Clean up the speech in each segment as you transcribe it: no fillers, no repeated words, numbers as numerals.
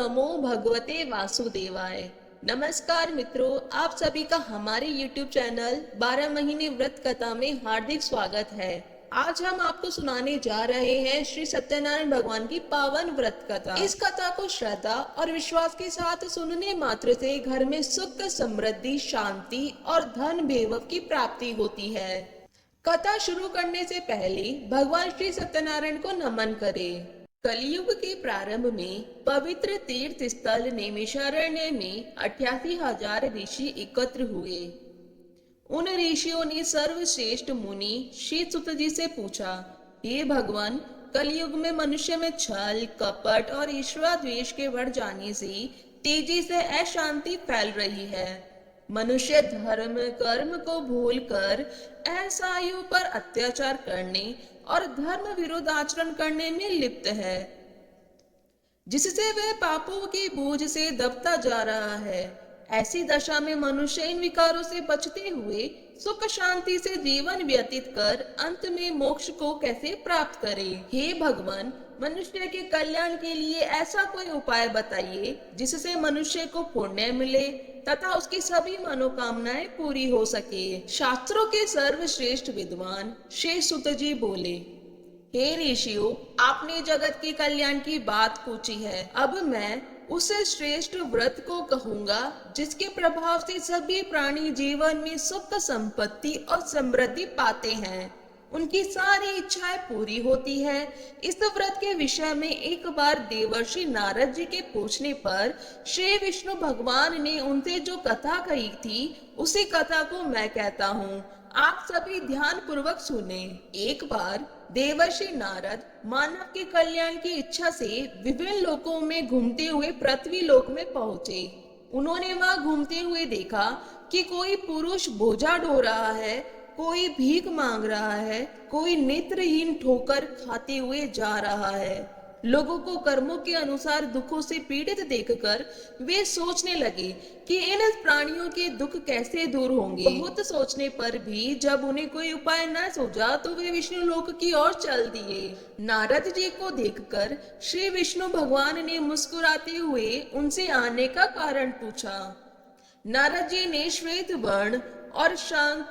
नमो भगवते वासुदेवाय। नमस्कार मित्रों, आप सभी का हमारे YouTube चैनल 12 महीने व्रत कथा में हार्दिक स्वागत है। आज हम आपको सुनाने जा रहे हैं श्री सत्यनारायण भगवान की पावन व्रत कथा। इस कथा को श्रद्धा और विश्वास के साथ सुनने मात्र से घर में सुख, समृद्धि, शांति और धन वैभव की प्राप्ति होती है। कथा शुरू करने से पहले भगवान श्री सत्यनारायण को नमन करें। कलयुग के प्रारंभ में पवित्र तीर्थ स्थल नैमिषारण्य में 88,000 ऋषि एकत्र हुए। उन ऋषियों ने सर्वश्रेष्ठ मुनि श्री सुत जी से पूछा, हे भगवान, कलयुग में मनुष्य में छल, कपट और ईर्ष्या द्वेष के बढ़ जाने से तेजी से अशांति फैल रही है। मनुष्य धर्म कर्म को भूलकर असहायों पर अत्याचार करने और धर्म विरोध आचरण करने में लिप्त है, जिससे वह पापों की बोझ से दबता जा रहा है। ऐसी दशा में मनुष्य इन विकारों से बचते हुए सुख शांति से जीवन व्यतीत कर अंत में मोक्ष को कैसे प्राप्त करे। हे भगवान, मनुष्य के कल्याण के लिए ऐसा कोई उपाय बताइए जिससे मनुष्य को पुण्य मिले तथा उसकी सभी मनोकामनाएं पूरी हो सके। शास्त्रों के सर्वश्रेष्ठ विद्वान श्री सुत जी बोले, हे ऋषियों, आपने जगत के कल्याण की बात पूछी है। अब मैं उस श्रेष्ठ व्रत को कहूंगा जिसके प्रभाव से सभी प्राणी जीवन में सुख, संपत्ति और समृद्धि पाते हैं, उनकी सारी इच्छाएं पूरी होती है। इस व्रत के विषय में एक बार देवर्षि नारद जी के पूछने पर श्री विष्णु भगवान ने उनसे जो कथा कही थी, उसी कथा को मैं कहता हूँ। आप सभी ध्यान पूर्वक सुने। एक बार देवर्षि नारद मानव के कल्याण की इच्छा से विभिन्न लोकों में घूमते हुए पृथ्वी लोक में पहुंचे। उन्होंने वहां घूमते हुए देखा कि कोई पुरुष बोझा ढो रहा है, कोई भीख मांग रहा है, कोई नेत्रहीन ठोकर खाते हुए जा रहा है। लोगों को कर्मों के अनुसार दुखों से पीड़ित देखकर वे सोचने लगे कि इन प्राणियों के दुख कैसे दूर होंगे। बहुत सोचने पर भी जब उन्हें कोई उपाय न सूझा तो वे विष्णु लोक की ओर चल दिए। नारद जी को देखकर श्री विष्णु भगवान ने मुस्कुराते हुए उनसे आने का कारण पूछा। नारद जी ने श्वेत वर्ण और शंख,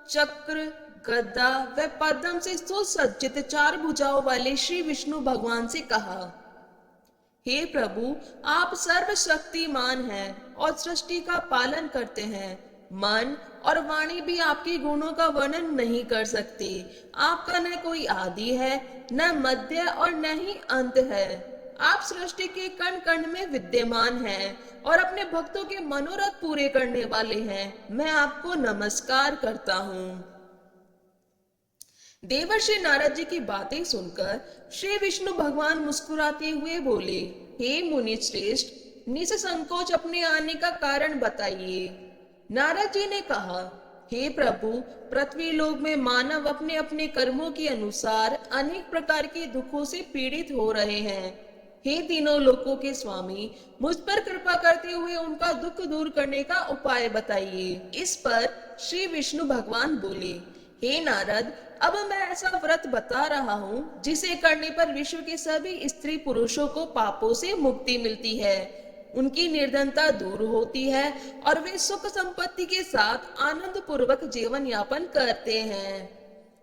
चक्र, गदा व पद्म से सुसज्जित 4 भुजाओं वाले श्री विष्णु भगवान से कहा, हे प्रभु, आप सर्वशक्तिमान हैं और सृष्टि का पालन करते हैं। मन और वाणी भी आपके गुणों का वर्णन नहीं कर सकते। आपका न कोई आदि है, न मध्य और न ही अंत है। आप सृष्टि के कण कण में विद्यमान हैं और अपने भक्तों के मनोरथ पूरे करने वाले हैं। मैं आपको नमस्कार करता हूँ। देवर्षि नारद जी की बातें सुनकर श्री विष्णु भगवान मुस्कुराते हुए बोले, हे मुनि श्रेष्ठ, निसंकोच अपने आने का कारण बताइए। नारद जी ने कहा, हे प्रभु, पृथ्वी लोक में मानव अपने अपने कर्मों के अनुसार अनेक प्रकार के दुखों से पीड़ित हो रहे हैं। हे तीनों लोकों के स्वामी, मुझ पर कृपा करते हुए उनका दुख दूर करने का उपाय बताइए। इस पर श्री विष्णु भगवान बोले, हे नारद, अब मैं ऐसा व्रत बता रहा हूँ जिसे करने पर विश्व के सभी स्त्री पुरुषों को पापों से मुक्ति मिलती है, उनकी निर्धनता दूर होती है और वे सुख संपत्ति के साथ आनंद पूर्वक जीवन यापन करते हैं।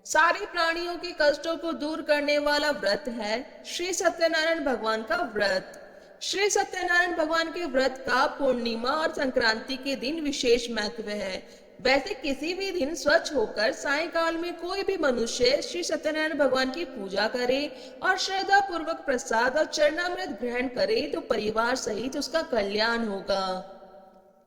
सारे प्राणियों के कष्टों को दूर करने वाला व्रत है श्री सत्यनारायण भगवान का व्रत। श्री सत्यनारायण भगवान के व्रत का पूर्णिमा और संक्रांति के दिन विशेष महत्व है। वैसे किसी भी दिन स्वच्छ होकर सायंकाल में कोई भी मनुष्य श्री सत्यनारायण भगवान की पूजा करे और श्रद्धा पूर्वक प्रसाद और चरणामृत ग्रहण करे तो परिवार सहित उसका कल्याण होगा,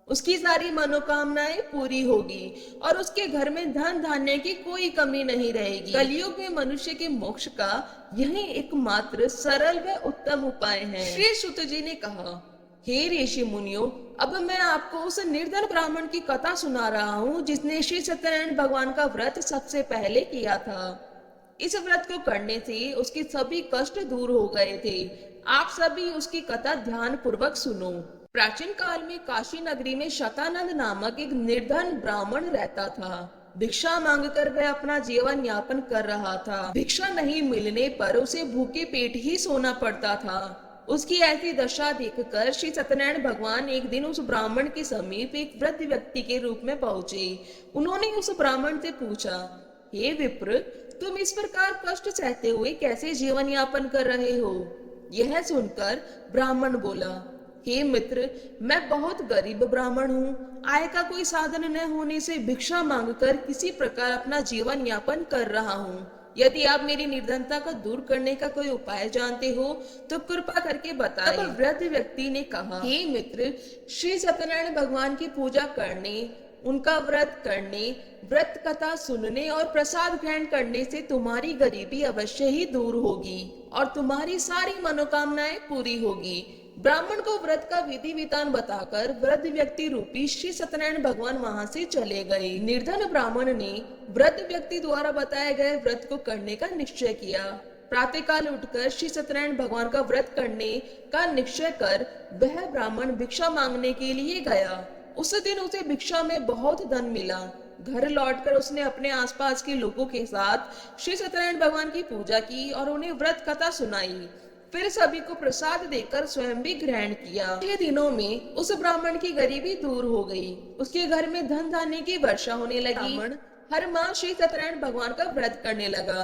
उसकी सारी मनोकामनाएं पूरी होगी और उसके घर में धन धान्य की कोई कमी नहीं रहेगी। कलयुग में मनुष्य के मोक्ष का यही एकमात्र सरल व उत्तम उपाय है। श्री सुत जी ने कहा, हे ऋषि मुनियों, अब मैं आपको उस निर्धन ब्राह्मण की कथा सुना रहा हूँ जिसने श्री सत्यनारायण भगवान का व्रत सबसे पहले किया था। इस व्रत को करने से उसके सभी कष्ट दूर हो गए थे। आप सभी उसकी कथा ध्यान पूर्वक सुनो। प्राचीन काल में काशी नगरी में शतानंद नामक एक निर्धन ब्राह्मण रहता था। भिक्षा मांगकर वह अपना जीवन यापन कर रहा था। भिक्षा नहीं मिलने पर उसे भूखे पेट ही सोना पड़ता था। उसकी ऐसी दशा देखकर श्री सत्यनारायण भगवान एक दिन उस ब्राह्मण के समीप एक वृद्ध व्यक्ति के रूप में पहुंचे। उन्होंने उस ब्राह्मण से पूछा, हे विप्र, तुम इस प्रकार कष्ट सहते हुए कैसे जीवन यापन कर रहे हो? यह सुनकर ब्राह्मण बोला, हे मित्र, मैं बहुत गरीब ब्राह्मण हूँ। आय का कोई साधन न होने से भिक्षा मांगकर किसी प्रकार अपना जीवन यापन कर रहा हूँ। यदि आप मेरी निर्धनता को दूर करने का कोई उपाय जानते हो तो कृपा करके बताएं। तब वृद्ध व्यक्ति ने कहा, हे मित्र, श्री सत्यनारायण भगवान की पूजा करने, उनका व्रत करने, व्रत कथा सुनने और प्रसाद ग्रहण करने से तुम्हारी गरीबी अवश्य ही दूर होगी और तुम्हारी सारी मनोकामनाएं पूरी होगी। ब्राह्मण को व्रत का विधि विधान बताकर वृद्ध व्यक्ति रूपी श्री सत्यनारायण भगवान वहां से चले गए। निर्धन ब्राह्मण ने वृद्ध व्यक्ति द्वारा बताए गए व्रत को करने का निश्चय किया। प्रातःकाल उठकर श्री सत्यनारायण भगवान का व्रत करने का निश्चय कर वह ब्राह्मण भिक्षा मांगने के लिए गया। उस दिन उसे भिक्षा में बहुत धन मिला। घर लौटकर उसने अपने आसपास के लोगों के साथ श्री सत्यनारायण भगवान की पूजा की और उन्हें व्रत कथा सुनाई। फिर सभी को प्रसाद देकर स्वयं भी ग्रहण किया। कुछ दिनों में उस ब्राह्मण की गरीबी दूर हो गई। उसके घर में धन धान्य की वर्षा होने लगी। ब्राह्मण हर माह श्री सत्यनारायण भगवान का व्रत करने लगा।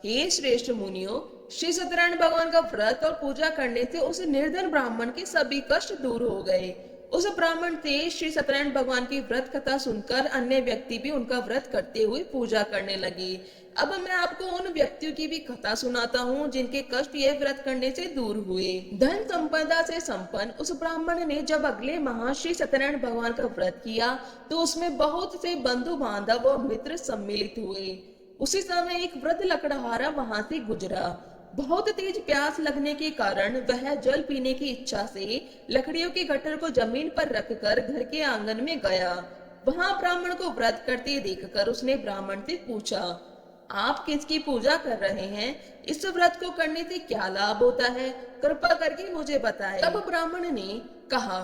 हे श्रेष्ठ मुनियों, श्री सत्यनारायण भगवान का व्रत और पूजा करने से उस निर्धन ब्राह्मण के सभी कष्ट दूर हो गए। उस ब्राह्मण से श्री सत्यनारायण भगवान की व्रत कथा सुनकर अन्य व्यक्ति भी उनका व्रत करते हुए पूजा करने लगे। अब मैं आपको उन व्यक्तियों की भी कथा सुनाता हूँ जिनके कष्ट यह व्रत करने से दूर हुए। धन संपदा से संपन्न उस ब्राह्मण ने जब अगले माह श्री सत्यनारायण भगवान का व्रत किया तो उसमें बहुत से बंधु बांधव और मित्र सम्मिलित हुए। उसी समय एक वृद्ध लकड़हारा वहां से गुजरा। बहुत तेज प्यास लगने के कारण वह जल पीने की इच्छा से लकड़ियों के गट्ठर को जमीन पर रखकर घर के आंगन में गया। वहां ब्राह्मण को व्रत करते देखकर उसने ब्राह्मण से पूछा, आप किसकी पूजा कर रहे हैं? इस व्रत को करने से क्या लाभ होता है? कृपा करके मुझे बताएं। तब ब्राह्मण ने कहा,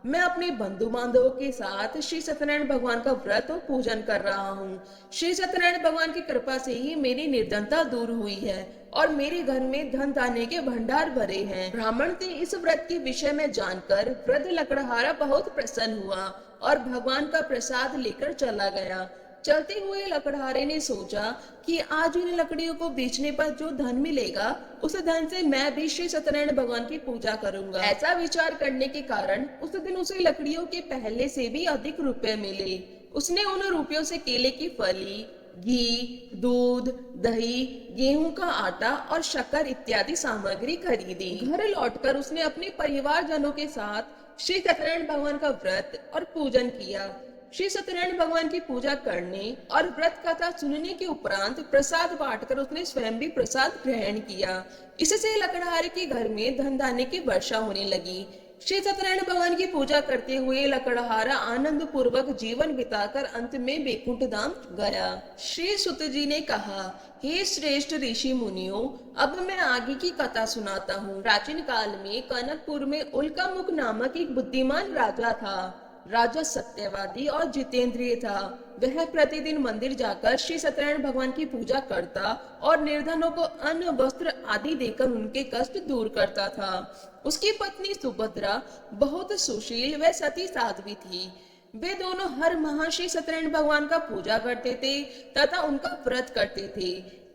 मैं अपने बंधु बांधवों के साथ श्री सत्यनारायण भगवान का व्रत और पूजन कर रहा हूँ। श्री सत्यनारायण भगवान की कृपा से ही मेरी निर्धनता दूर हुई है और मेरे घर में धन धान्य के भंडार भरे हैं। ब्राह्मण से इस व्रत के विषय में जानकर वृद्ध लकड़हारा बहुत प्रसन्न हुआ और भगवान का प्रसाद लेकर चला गया। चलते हुए लकड़हारे ने सोचा कि आज इन लकड़ियों को बेचने पर जो धन मिलेगा उस धन से मैं भी श्री सत्यनारायण भगवान की पूजा करूंगा। ऐसा विचार करने के कारण उस दिन उसे लकड़ियों के पहले से भी अधिक रुपए मिले। उसने उन रुपयों से केले की फली, घी, दूध, दही, गेहूं का आटा और शक्कर इत्यादि सामग्री खरीदी। घर लौटकर उसने अपने परिवारजनों के साथ श्री सत्यनारायण भगवान का व्रत और पूजन किया। श्री सत्यनारायण भगवान की पूजा करने और व्रत कथा सुनने के उपरांत प्रसाद बांटकर उसने स्वयं भी प्रसाद ग्रहण किया। इससे लकड़हारे के घर में धन धान्य की वर्षा होने लगी। श्री सत्यनारायण भगवान की पूजा करते हुए लकड़हारा आनंद पूर्वक जीवन बिताकर अंत में बैकुंठ धाम गया। श्री सुत जी ने कहा, हे श्रेष्ठ ऋषि मुनियों, अब मैं आगे की कथा सुनाता हूँ। प्राचीन काल में कनकपुर में उल्कामुख नामक एक बुद्धिमान राजा था। राजा सत्यवादी और जितेंद्रिय था। वह प्रतिदिन मंदिर जाकर श्री सत्यनारायण भगवान की पूजा करता और निर्धनों को अन्न, वस्त्र आदि देकर उनके कष्ट दूर करता था। उसकी पत्नी सुभद्रा बहुत सुशील व सती साध्वी थी। वे दोनों हर माह श्री सत्यनारायण भगवान का पूजा करते थे तथा उनका व्रत करते थे।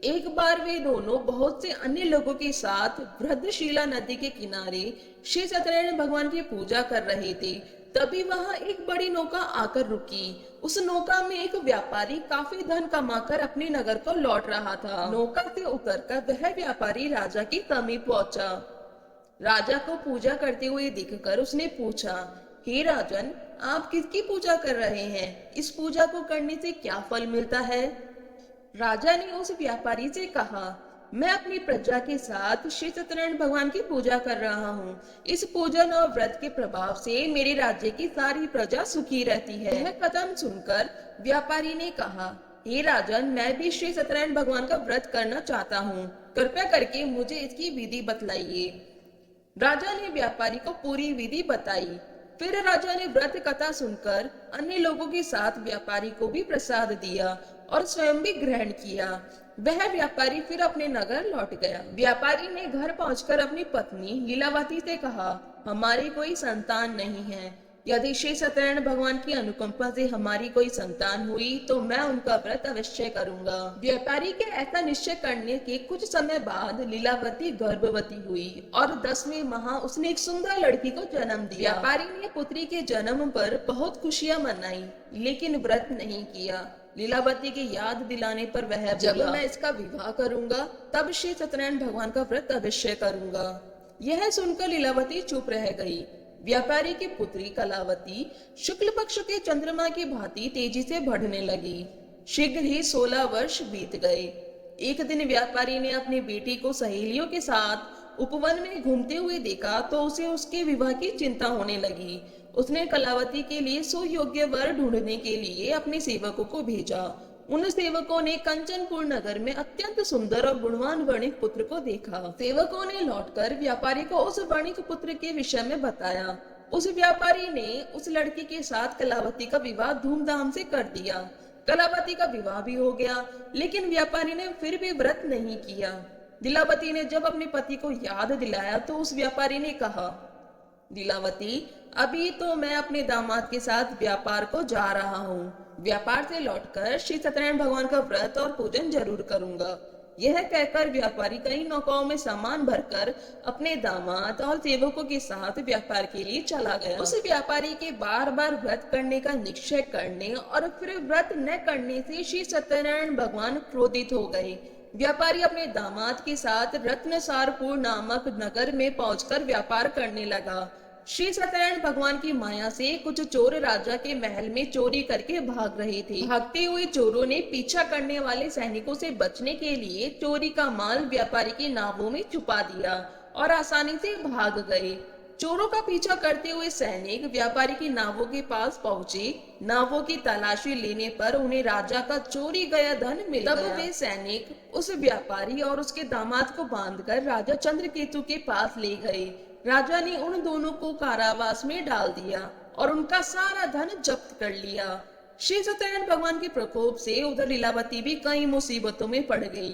एक बार वे दोनों बहुत से अन्य लोगों के साथ वृद्धशिला नदी के किनारे श्री सत्यनारायण भगवान की पूजा कर रहे थे। तभी वहां एक बड़ी नौका आकर रुकी। उस नौका में एक व्यापारी काफी धन कमाकर अपने नगर को लौट रहा था। नौका से उतरकर वह व्यापारी राजा के समीप पहुंचा। राजा को पूजा करते हुए देखकर उसने पूछा, हे राजन, आप किसकी पूजा कर रहे हैं? इस पूजा को करने से क्या फल मिलता है? राजा ने उस व्यापारी से कहा, मैं अपनी प्रजा के साथ श्री सत्यनारायण भगवान की पूजा कर रहा हूँ। इस पूजन और व्रत के प्रभाव से मेरे राज्य की सारी प्रजा सुखी रहती है। यह कथन सुनकर व्यापारी ने कहा, हे राजन, मैं भी श्री सत्यनारायण भगवान का व्रत करना चाहता हूँ। कृपया करके मुझे इसकी विधि बतलाइए। राजा ने व्यापारी को पूरी विधि बताई। फिर राजा ने व्रत कथा सुनकर अन्य लोगों के साथ व्यापारी को भी प्रसाद दिया और स्वयं भी ग्रहण किया। वह व्यापारी फिर अपने नगर लौट गया। व्यापारी ने घर पहुंचकर अपनी पत्नी लीलावती से कहा, हमारी कोई संतान नहीं है। यदि श्री सत्यनारायण भगवान की अनुकंपा से हमारी कोई संतान हुई तो मैं उनका व्रत अवश्य करूंगा। व्यापारी के ऐसा निश्चय करने के कुछ समय बाद लीलावती गर्भवती हुई और 10वें माह उसने एक सुंदर लड़की को जन्म दिया। व्यापारी ने पुत्री के जन्म पर बहुत खुशियां मनाई, लेकिन व्रत नहीं किया। लीलावती की याद दिलाने पर वह, जब मैं इसका विवाह करूंगा तब श्री सत्यनारायण भगवान का व्रत अवश्य करूंगा। यह सुनकर लीलावती चुप रह गई। व्यापारी की पुत्री कलावती शुक्ल पक्ष के चंद्रमा की भांति तेजी से बढ़ने लगी। शीघ्र ही 16 वर्ष बीत गए। एक दिन व्यापारी ने अपनी बेटी को सहेलियों के साथ उपवन में घूमते हुए देखा तो उसे उसके विवाह की चिंता होने लगी। उसने कलावती के लिए सुयोग्य वर ढूंढने के लिए अपने सेवकों को भेजा। उन सेवकों ने कंचनपुर नगर में अत्यंत सुंदर और गुणवान वणिक पुत्र को देखा। सेवकों ने लौटकर व्यापारी को उस वणिक पुत्र के विषय में बताया। उस व्यापारी ने उस लड़की के साथ कलावती का विवाह धूमधाम से कर दिया। कलावती का विवाह भी हो गया, लेकिन व्यापारी ने फिर भी व्रत नहीं किया। लीलावती ने जब अपने पति को याद दिलाया तो उस व्यापारी ने कहा, लीलावती, अभी तो मैं अपने दामाद के साथ व्यापार को जा रहा हूँ। व्यापार से लौटकर श्री सत्यनारायण भगवान का व्रत और पूजन जरूर करूंगा। यह कहकर व्यापारी कई नौकाओं में सामान भरकर अपने दामाद और सेवकों के साथ व्यापार के लिए चला गया। उस व्यापारी के बार बार व्रत करने का निश्चय करने और फिर व्रत न करने से श्री सत्यनारायण भगवान क्रोधित हो गए। व्यापारी अपने दामाद के साथ रत्नसारपुर नामक नगर में पहुंचकर व्यापार करने लगा। श्री सत्यनारायण भगवान की माया से कुछ चोर राजा के महल में चोरी करके भाग रहे थे। भागते हुए चोरों ने पीछा करने वाले सैनिकों से बचने के लिए चोरी का माल व्यापारी की नावों में छुपा दिया और आसानी से भाग गए। चोरों का पीछा करते हुए सैनिक व्यापारी की नावों के पास पहुंचे। नावों की तलाशी लेने पर उन्हें राजा का चोरी गया धन मिल गया। तब वे सैनिक उस व्यापारी और उसके दामाद को बांधकर राजा चंद्रकेतु के पास ले गए। राजा ने उन दोनों को कारावास में डाल दिया और उनका सारा धन जब्त कर लिया। श्री सत्यनारायण भगवान के प्रकोप से उधर लीलावती भी कई मुसीबतों में पड़ गई।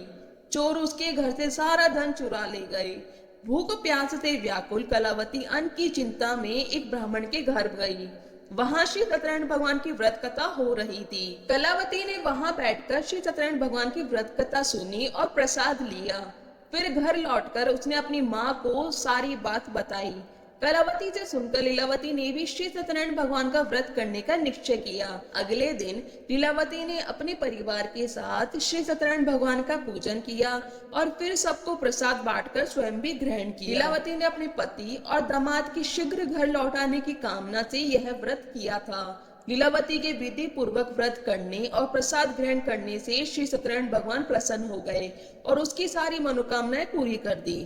चोर उसके घर से सारा धन चुरा ले गए। भूख प्यास से व्याकुल कलावती अन्न की चिंता में एक ब्राह्मण के घर गई। वहां श्री सत्यनारायण भगवान की व्रत कथा हो रही थी। कलावती ने वहां बैठकर श्री सत्यनारायण भगवान की व्रत कथा सुनी और प्रसाद लिया। फिर घर लौटकर उसने अपनी माँ को सारी बात बताई। कलावती से सुनकर लीलावती ने भी श्री सत्यनारायण भगवान का व्रत करने का निश्चय किया। अगले दिन लीलावती ने अपने परिवार के साथ श्री सत्यनारायण भगवान का पूजन किया और फिर सबको प्रसाद बांटकर स्वयं भी ग्रहण किया। लीलावती ने अपने पति और दामाद की शीघ्र घर लौटाने की कामना से यह व्रत किया था। लीलावती के विधि पूर्वक व्रत करने और प्रसाद ग्रहण करने से श्री सत्यनारायण भगवान प्रसन्न हो गए और उसकी सारी मनोकामनाएं पूरी कर दी।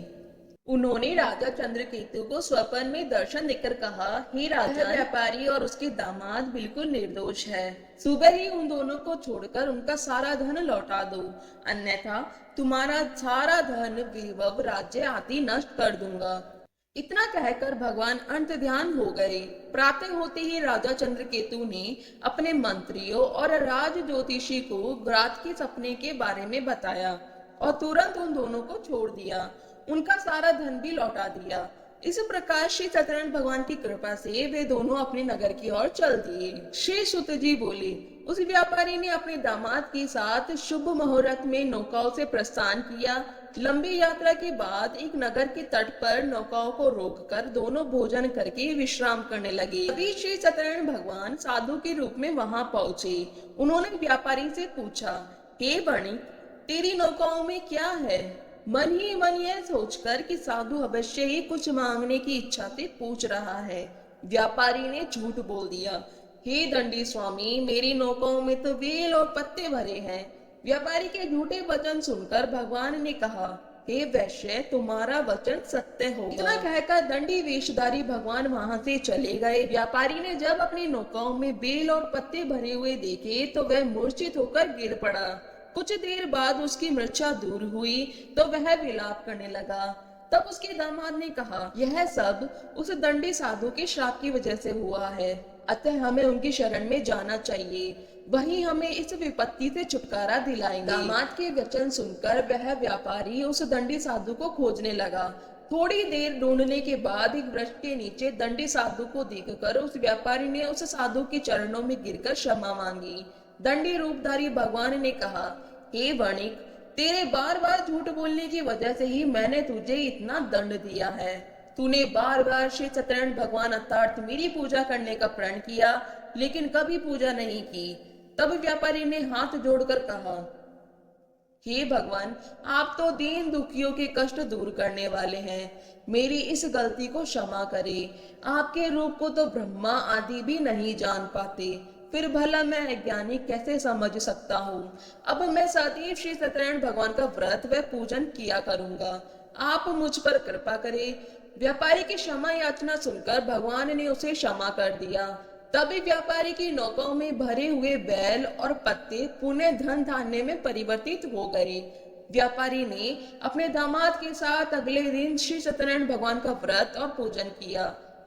उन्होंने राजा चंद्रकेतु को स्वप्न में दर्शन देकर कहा, हे राजा, व्यापारी और उसके दामाद बिल्कुल निर्दोष है। सुबह ही उन दोनों को छोड़कर उनका सारा धन लौटा दो, अन्यथा तुम्हारा सारा धन वैभव राज्य आदि नष्ट कर दूंगा। इतना कहकर भगवान अंत ध्यान हो गए। प्रातः होते ही राजा चंद्रकेतु ने अपने मंत्रियों और राज ज्योतिषी को रात के सपने के बारे में बताया और तुरंत उन दोनों को छोड़ दिया। उनका सारा धन भी लौटा दिया। इस प्रकार श्री सत्यनारायण भगवान की कृपा से वे दोनों अपने नगर की ओर चल दिए। श्री सुत जी बोले, उस व्यापारी ने अपने दामाद के साथ शुभ मुहूर्त में नौकाओं से प्रस्थान किया। लंबी यात्रा के बाद एक नगर के तट पर नौकाओं को रोककर दोनों भोजन करके विश्राम करने लगे। अभी श्री सत्यनारायण भगवान साधु के रूप में वहां पहुंचे। उन्होंने व्यापारी से पूछा, हे वणिक, तेरी नौकाओं में क्या है? मन ही मन यह सोचकर कि साधु अवश्य ही कुछ मांगने की इच्छा से पूछ रहा है, व्यापारी ने झूठ बोल दिया। हे दंडी स्वामी, मेरी नौकाओं में तो बेल और पत्ते भरे हैं। व्यापारी के झूठे वचन सुनकर भगवान ने कहा, हे वैश्य, तुम्हारा वचन सत्य होगा। इतना कहकर दंडी वेशधारी भगवान वहां से चले गए। व्यापारी ने जब अपनी नौकाओं में बेल और पत्ते भरे हुए देखे तो वह मूर्छित होकर गिर पड़ा। कुछ देर बाद उसकी मूर्छा दूर हुई तो वह विलाप करने लगा। तब उसके दामाद ने कहा, यह सब उस दंडी साधु के श्राप की वजह से हुआ है, अतः हमें उनकी शरण में जाना चाहिए, वही हमें इस विपत्ति से छुटकारा दिलाएंगे। दामाद के वचन सुनकर वह व्यापारी उस दंडी साधु को खोजने लगा। थोड़ी देर ढूंढने के बाद एक वृक्ष के नीचे दंडी साधु को देखकर उस व्यापारी ने उस साधु के चरणों में गिरकर क्षमा मांगी। दंडी रूपधारी भगवान ने कहा, हे वणिक, तेरे बार बार झूठ बोलने की वजह से ही मैंने तुझे इतना दंड दिया है। तूने बार बार श्री सत्यनारायण भगवान अर्थात मेरी पूजा करने का प्रण किया, लेकिन कभी पूजा नहीं की। तब व्यापारी ने हाथ जोड़कर कहा, हे भगवान, आप तो दीन दुखियों के कष्ट दूर करने वाले हैं, मेरी इस गलती को क्षमा करें। आपके रूप को तो ब्रह्मा आदि भी नहीं जान पाते, फिर भला मैं अज्ञानी कैसे समझ सकता हूँ। अब मैं सदैव श्री सत्यनारायण भगवान का व्रत व पूजन किया करूंगा, आप मुझ पर कृपा करें। व्यापारी की क्षमा याचना सुनकर भगवान ने उसे क्षमा कर दिया। तभी व्यापारी की नौकाओं में भरे हुए बैल और पत्ते पुण्य धन धान्य में परिवर्तित हो गए। व्यापारी ने अपने दामाद के साथ अगले दिन श्री सत्यनारायण भगवान का व्रत और पूजन किया।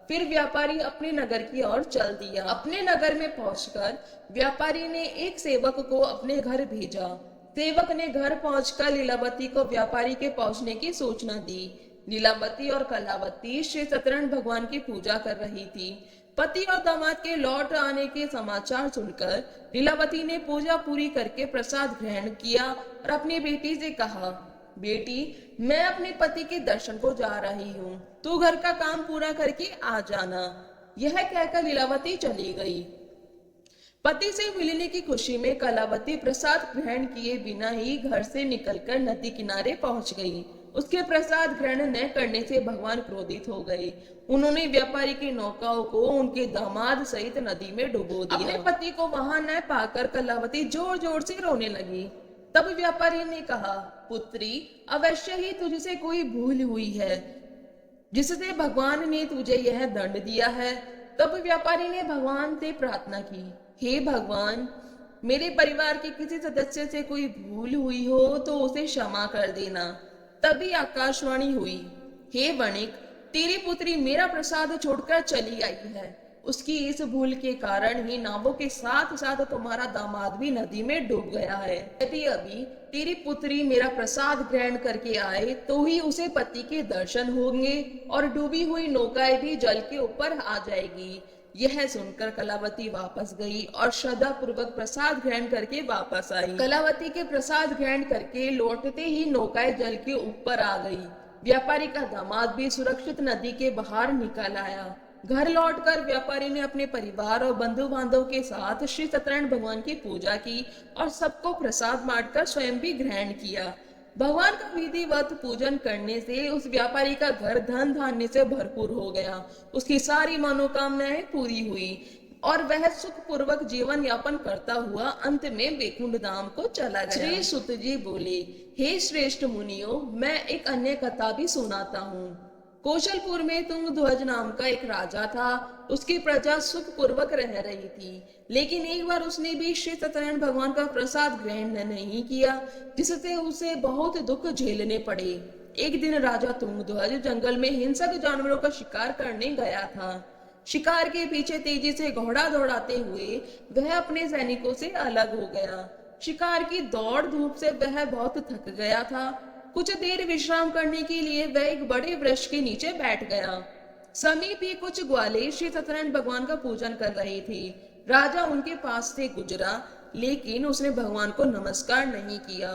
फिर व्यापारी अपने नगर की ओर चल दिया। अपने नगर में पहुंचकर व्यापारी ने एक सेवक को अपने घर भेजा। सेवक ने घर पहुंचकर लीलावती को व्यापारी के पहुंचने की सूचना दी। लीलावती और कलावती श्री सत्यनारायण भगवान की पूजा कर रही थी। पति और दामाद के लौट आने के समाचार सुनकर लीलावती ने पूजा पूरी करके प्रसाद ग्रहण किया और अपनी बेटी से कहा, बेटी, मैं अपने पति के दर्शन को जा रही हूँ, तू घर का काम पूरा करके आ जाना। यह कहकर लीलावती चली गई। पति से मिलने की खुशी में कलावती प्रसाद ग्रहण किए बिना ही घर से निकलकर नदी किनारे पहुंच गई। उसके प्रसाद ग्रहण न करने से भगवान क्रोधित हो गए। उन्होंने व्यापारी की नौकाओं को उनके दामाद सहित नदी में डुबो दिया। अपने पति को वहां न पाकर कलावती जोर जोर से रोने लगी। तब व्यापारी ने कहा, पुत्री, अवश्य ही तुझसे कोई भूल हुई है जिससे भगवान ने तुझे यह दंड दिया है। तब व्यापारी ने भगवान से प्रार्थना की, हे भगवान, मेरे परिवार के किसी सदस्य से कोई भूल हुई हो तो उसे क्षमा कर देना। तभी आकाशवाणी हुई, हे वणिक, तेरी पुत्री मेरा प्रसाद छोड़कर चली आई है। उसकी इस भूल के कारण ही नावों के साथ साथ तुम्हारा दामाद भी नदी में डूब गया है। यदि अभी तेरी पुत्री मेरा प्रसाद ग्रहण करके आए तो ही उसे पति के दर्शन होंगे और डूबी हुई नौकाएं भी जल के ऊपर आ जाएगी। यह सुनकर कलावती वापस गई और श्रद्धा पूर्वक प्रसाद ग्रहण करके वापस आई। कलावती के प्रसाद ग्रहण करके लौटते ही नौकाएं जल के ऊपर आ गई। व्यापारी का दामाद भी सुरक्षित नदी के बाहर निकल आया। घर लौटकर व्यापारी ने अपने परिवार और बंधु बांधव के साथ श्री सत्यनारायण भगवान की पूजा की और सबको प्रसाद बांटकर स्वयं भी ग्रहण किया। भगवान का विधिवत पूजन करने से उस व्यापारी का घर धन धान्य से भरपूर हो गया। उसकी सारी मनोकामनाएं पूरी हुई और वह सुख पूर्वक जीवन यापन करता हुआ अंत में वैकुंठ धाम को चला गया। श्री सुत जी बोले, हे श्रेष्ठ मुनियों, मैं एक अन्य कथा भी सुनाता हूँ। कौशलपुर में तुंगध्वज नाम का एक राजा था। उसकी प्रजा सुख पूर्वक रह रही थी, लेकिन एक बार उसने भी श्री सत्यनारायण भगवान का प्रसाद ग्रहण नहीं किया, जिससे उसे बहुत दुख झेलने पड़े। एक दिन राजा तुंगध्वज जंगल में हिंसक जानवरों का शिकार करने गया था। शिकार के पीछे तेजी से घोड़ा दौड़ाते हुए वह अपने सैनिकों से अलग हो गया। शिकार की दौड़ धूप से वह बहुत थक गया था। कुछ देर विश्राम करने के लिए वह एक बड़े वृक्ष के नीचे बैठ गया। समीप ही कुछ ग्वाले श्री सत्यनारायण भगवान का पूजन कर रहे थे। राजा उनके पास से गुजरा, लेकिन उसने भगवान को नमस्कार नहीं किया।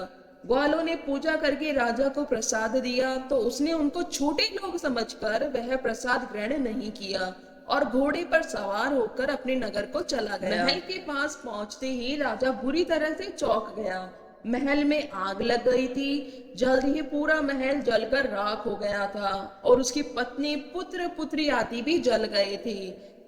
ग्वालों ने पूजा करके राजा को प्रसाद दिया तो उसने उनको छोटे लोग समझकर वह प्रसाद ग्रहण नहीं किया और घोड़े पर सवार होकर अपने नगर को चला गया। महल के पास पहुंचते ही राजा बुरी तरह से चौंक गया। महल में आग लग गई थी। जल्द ही पूरा महल जलकर राख हो गया था और उसकी पत्नी, पुत्र, पुत्री आदि भी जल गए थे।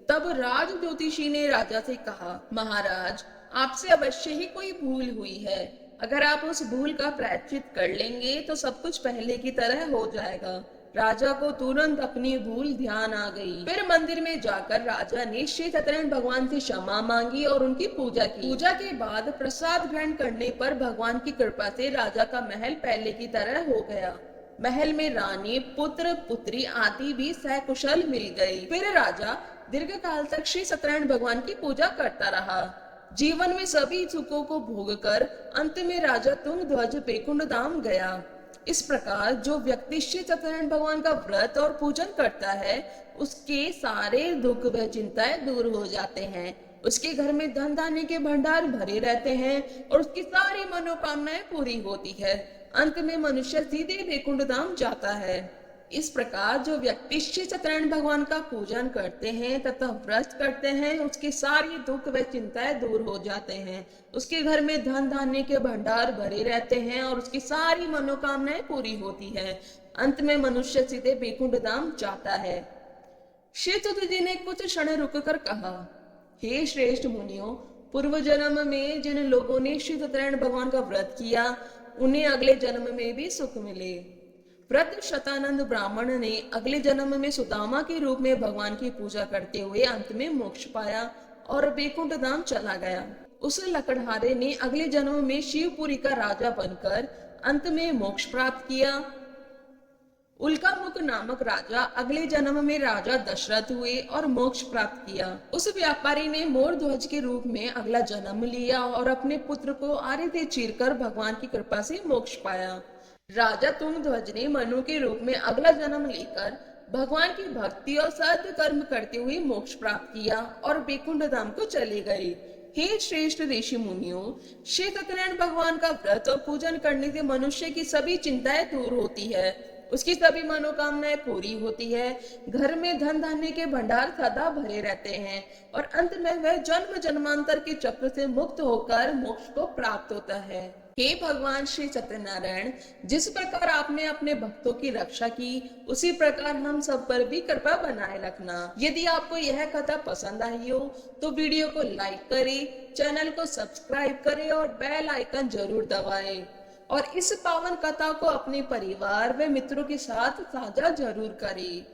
तब राज ज्योतिषी ने राजा से कहा, महाराज, आपसे अवश्य ही कोई भूल हुई है। अगर आप उस भूल का प्रायश्चित कर लेंगे तो सब कुछ पहले की तरह हो जाएगा। राजा को तुरंत अपनी भूल ध्यान आ गई। फिर मंदिर में जाकर राजा ने श्री सत्यनारायण भगवान से क्षमा मांगी और उनकी पूजा की। पूजा के बाद प्रसाद ग्रहण करने पर भगवान की कृपा से राजा का महल पहले की तरह हो गया। महल में रानी, पुत्र, पुत्री आदि भी सकुशल मिल गई। फिर राजा दीर्घ काल तक श्री सत्यनारायण भगवान की पूजा करता रहा। जीवन में सभी सुखों को भोगकर अंत में राजा तुंगध्वज वैकुंठ धाम गया। इस प्रकार जो व्यक्ति श्री सत्यनारायण भगवान का व्रत और पूजन करता है, उसके सारे दुख व चिंताएं दूर हो जाते हैं। उसके घर में धन धान्य के भंडार भरे रहते हैं और उसकी सारी मनोकामनाएं पूरी होती है। अंत में मनुष्य सीधे वैकुंठ धाम जाता है। इस प्रकार जो व्यक्ति श्री सत्यनारायण भगवान का पूजन करते हैं तथा व्रत करते हैं, उसके सारी दुख व चिंताएं दूर हो जाते हैं। उसके घर में धन धान्य के भंडार भरे रहते हैं और उसकी सारी मनोकामनाएं पूरी होती है। अंत में मनुष्य सीधे वैकुंठ धाम जाता है। श्री तुद जी ने कुछ क्षण रुककर कहा, हे श्रेष्ठ मुनियों, पूर्व जन्म में जिन लोगों ने श्री सत्यनारायण भगवान का व्रत किया, उन्हें अगले जन्म में भी सुख मिले। व्रत शतानंद ब्राह्मण ने अगले जन्म में सुदामा के रूप में भगवान की पूजा करते हुए अंत में मोक्ष पाया और वैकुंठ धाम चला गया। उस लकड़हारे ने अगले जन्म में शिवपुरी का राजा बनकर अंत में मोक्ष प्राप्त किया। उल्कामुख नामक राजा अगले जन्म में राजा दशरथ हुए और मोक्ष प्राप्त किया। उस व्यापारी ने मोर ध्वज के रूप में अगला जन्म लिया और अपने पुत्र को आरे चीरकर भगवान की कृपा से मोक्ष पाया। राजा तुंगध्वज ने मनु के रूप में अगला जन्म लेकर भगवान की भक्ति और सद कर्म करते हुए मोक्ष प्राप्त किया और वैकुंठ धाम को चले गए। हे श्रेष्ठ ऋषि मुनियों, श्री सत्यनारायण भगवान का व्रत और पूजन करने से मनुष्य की सभी चिंताएं दूर होती है, उसकी सभी मनोकामनाएं पूरी होती है। घर में धन धान्य के भंडार सदा भरे रहते हैं और अंत में वह जन्म जन्मांतर के चक्र से मुक्त होकर मोक्ष को प्राप्त होता है। हे भगवान श्री सत्यनारायण, जिस प्रकार आपने अपने भक्तों की रक्षा की, उसी प्रकार हम सब पर भी कृपा बनाए रखना। यदि आपको यह कथा पसंद आई हो तो वीडियो को लाइक करें, चैनल को सब्सक्राइब करें और बेल आइकन जरूर दबाएं और इस पावन कथा को अपने परिवार व मित्रों के साथ साझा जरूर करें।